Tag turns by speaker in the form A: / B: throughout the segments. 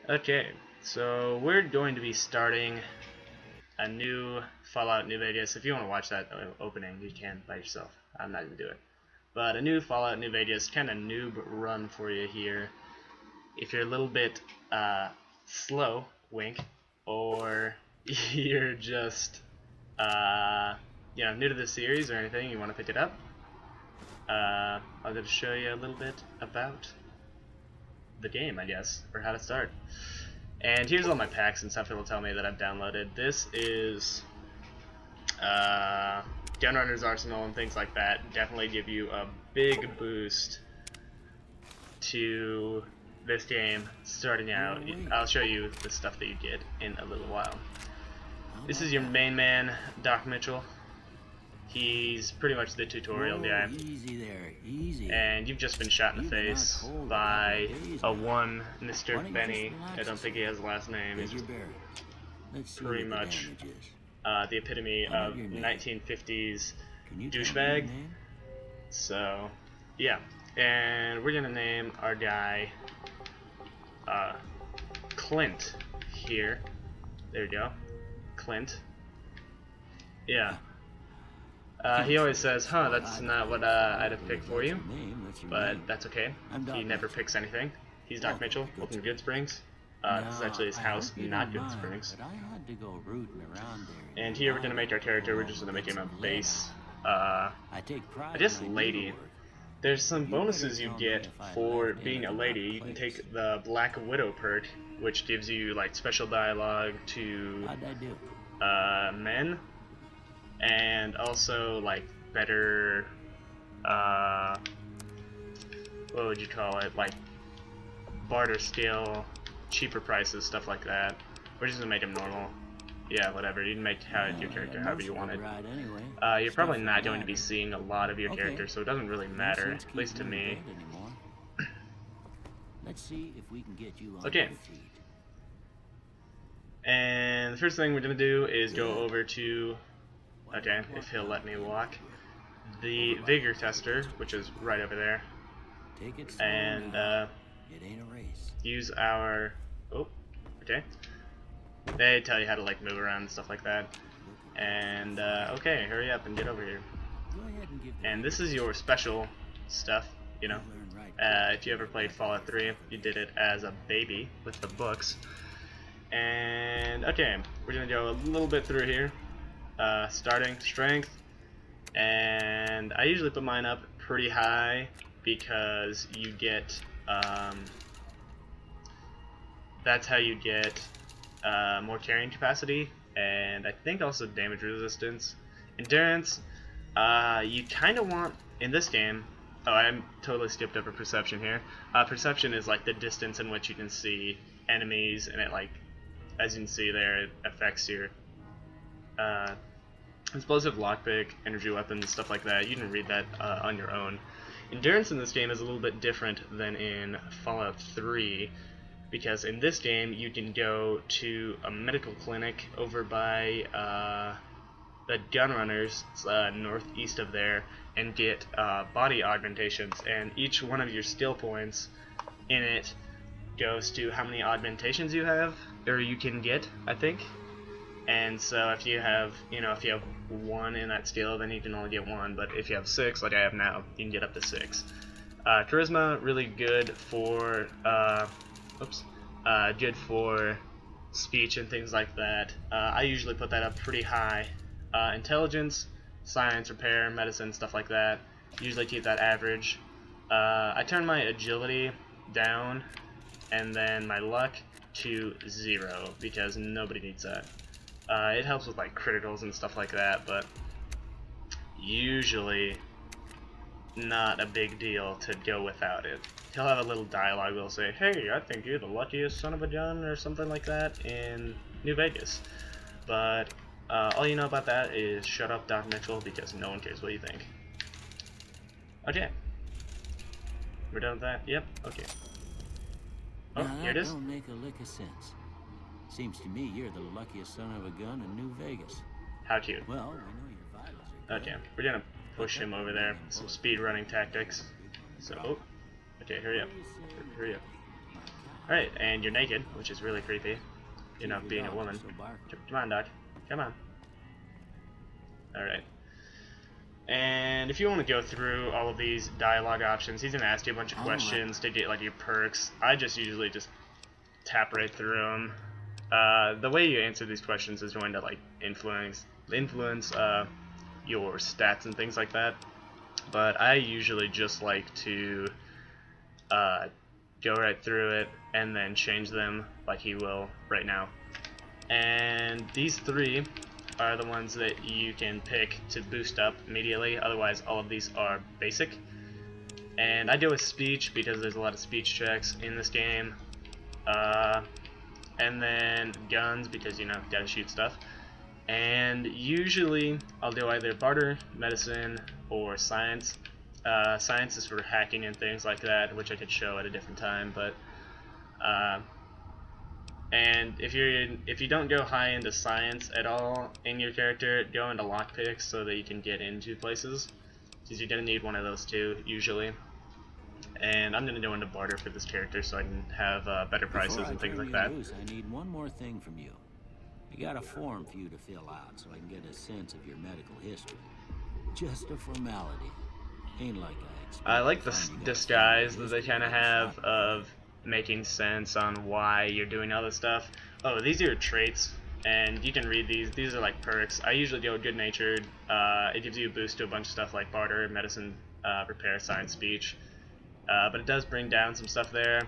A: Okay, so we're going to be starting a new Fallout New Vegas. If you want to watch that opening, you can by yourself. I'm not going to do it. But a new Fallout New Vegas, kind of noob run for you here. If you're a little bit slow, wink, or you're just new to the series or anything, you want to pick it up, I'm going to show you a little bit about the game, I guess, or how to start. And here's all my packs and stuff it'll tell me that I've downloaded. This is Gunrunner's Arsenal and things like that. Definitely give you a big boost to this game starting out. I'll show you the stuff that you get in a little while. This is your main man, Doc Mitchell. He's pretty much the tutorial guy.
B: Easy there, easy.
A: And you've just been shot in the face by a one Mr. Benny. I don't think he has a last name. He's pretty much the epitome of 1950s douchebag. So, yeah. And we're gonna name our guy Clint here. There you go. Clint. Yeah. He always says, huh, that's not what I'd have picked for you, but that's okay. He never picks anything. He's Doc Mitchell, open Good Springs. This is actually his house, not Good Springs. And here we're going to make our character, we're just going to make him a base, I guess lady. There's some bonuses you get for being a lady. You can take the Black Widow perk, which gives you like special dialogue to men. And also like better what would you call it, like barter skill, cheaper prices, stuff like that. We're just gonna make him normal. Yeah, whatever, you can make your character however you want it. You're probably not going to be seeing a lot of your character, so it doesn't really matter, at least to me.
B: Let's see if we can get you on
A: okay. And the first thing we're gonna do is go over to, okay, if he'll let me walk, the Vigor Tester, which is right over there, and use our, oh, okay, they tell you how to like move around and stuff like that, and okay, hurry up and get over here. And this is your special stuff, you know, if you ever played Fallout 3, you did it as a baby with the books. And okay, we're gonna go a little bit through here. Starting strength, and I usually put mine up pretty high because you get that's how you get more carrying capacity, and I think also damage resistance. Endurance, you kind of want in this game. Oh, I totally skipped over perception here. Perception is like the distance in which you can see enemies, and it, like, as you can see there, it affects your explosive lockpick, energy weapons, stuff like that. You can read that on your own. Endurance in this game is a little bit different than in Fallout 3, because in this game you can go to a medical clinic over by the Gunrunners, northeast of there, and get body augmentations, and each one of your skill points in it goes to how many augmentations you have, or you can get, I think. And so if you have, if you have 1 in that skill, then you can only get 1, but if you have 6, like I have now, you can get up to 6. Charisma, really good for, good for speech and things like that. I usually put that up pretty high. Intelligence, science, repair, medicine, stuff like that, usually keep that average. I turn my agility down, and then my luck to 0, because nobody needs that. It helps with like criticals and stuff like that, but usually not a big deal to go without it. He'll have a little dialogue that'll say, hey, I think you're the luckiest son of a gun, or something like that in New Vegas. But all you know about that is shut up, Doc Mitchell, because no one cares what you think. Okay. We're done with that? Yep, okay. Oh,
B: now,
A: here it is.
B: That don't make a lick of sense. Seems to me you're the luckiest son of a gun in New Vegas.
A: How cute.
B: Well, we know your vitals are good.
A: Okay, we're gonna push him over there. Some speed running tactics. So, oh, okay, hurry up. Hurry up. Alright, and you're naked, which is really creepy. You know, being a woman. Come on, Doc. Come on. Alright. And if you want to go through all of these dialogue options, he's going to ask you a bunch of questions to get like your perks. I just usually just tap right through them. The way you answer these questions is going to like influence your stats and things like that. But I usually just like to go right through it and then change them like he will right now. And these three are the ones that you can pick to boost up immediately, otherwise all of these are basic. And I go with speech because there's a lot of speech checks in this game. And then guns because, you know, gotta shoot stuff. And usually I'll do either barter, medicine, or science. Science is for hacking and things like that, which I could show at a different time, but and if you don't go high into science at all in your character, go into lockpicks so that you can get into places, because you're gonna need one of those too usually. And I'm gonna go into barter for this character so I can have better prices and things like that.
B: Loose, I need one more thing from you. I got a form for you to fill out so I can get a sense of your medical history. Just a formality. Ain't like
A: I like the disguise that they kind of have of making sense on why you're doing all this stuff. Oh, these are your traits, and you can read these. These are like perks. I usually go good-natured. It gives you a boost to a bunch of stuff like barter, medicine, repair, science, speech. But it does bring down some stuff there.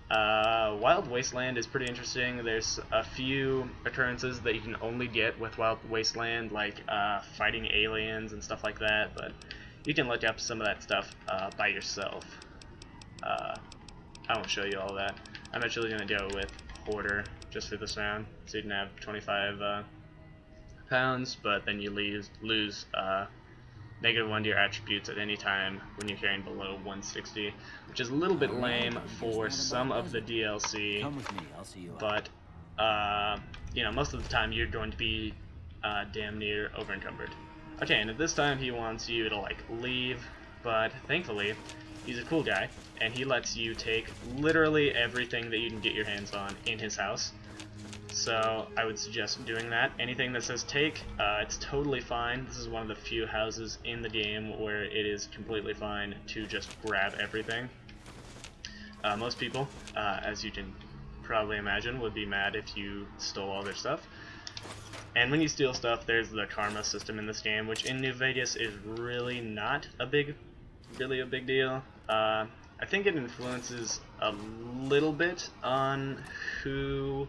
A: Wild Wasteland is pretty interesting. There's a few occurrences that you can only get with Wild Wasteland, like fighting aliens and stuff like that, but you can look up some of that stuff by yourself. I won't show you all that. I'm actually going to go with Hoarder just for this round, so you can have 25 pounds, but then you lose -1 to your attributes at any time when you're carrying below 160, which is a little bit lame for some of the DLC, but you know, most of the time you're going to be damn near over-encumbered. Okay, and at this time he wants you to like leave, but thankfully he's a cool guy, and he lets you take literally everything that you can get your hands on in his house. So I would suggest doing that. Anything that says take, it's totally fine. This is one of the few houses in the game where it is completely fine to just grab everything. Most people, as you can probably imagine, would be mad if you stole all their stuff. And when you steal stuff, there's the karma system in this game, which in New Vegas is really not really a big deal. I think it influences a little bit on who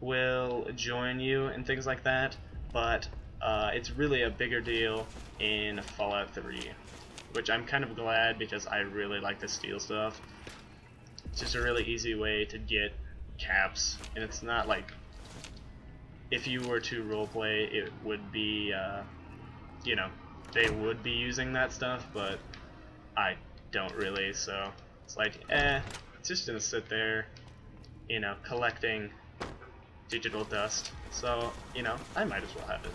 A: will join you and things like that, but it's really a bigger deal in Fallout 3, which I'm kind of glad because I really like to steal stuff. It's just a really easy way to get caps, and it's not like if you were to roleplay, it would be, you know, they would be using that stuff, but I don't really, so it's like, it's just gonna sit there, you know, collecting digital dust, so, you know, I might as well have it.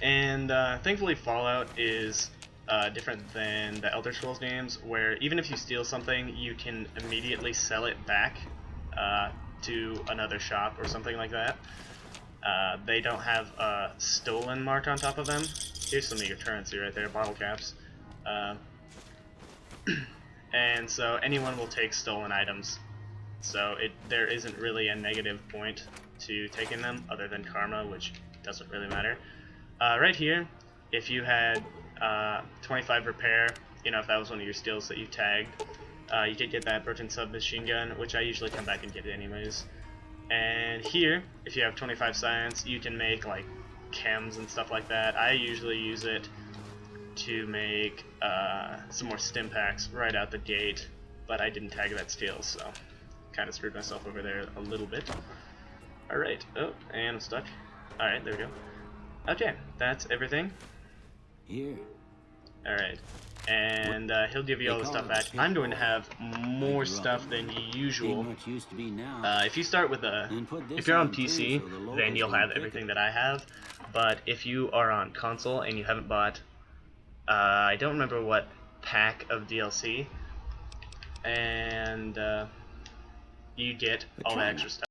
A: And thankfully Fallout is different than the Elder Scrolls games, where even if you steal something, you can immediately sell it back to another shop or something like that. They don't have a stolen mark on top of them. Here's some of your currency right there, bottle caps. And so anyone will take stolen items. So there isn't really a negative point to taking them other than karma, which doesn't really matter. Right here, if you had 25 repair, you know, if that was one of your skills that you tagged, you could get that broken submachine gun, which I usually come back and get it anyways. And here, if you have 25 science, you can make like chems and stuff like that. I usually use it to make some more stim packs right out the gate, but I didn't tag that skill, so kind of screwed myself over there a little bit. Alright, oh, and I'm stuck. Alright, there we go. Okay, that's everything.
B: Here.
A: Alright, and he'll give you all the stuff back. I'm going to have more stuff than usual. If you start with if you're on PC, then you'll have everything that I have, but if you are on console and you haven't bought, I don't remember what pack of DLC, and you get
B: But
A: all the
B: try
A: extra
B: not
A: stuff.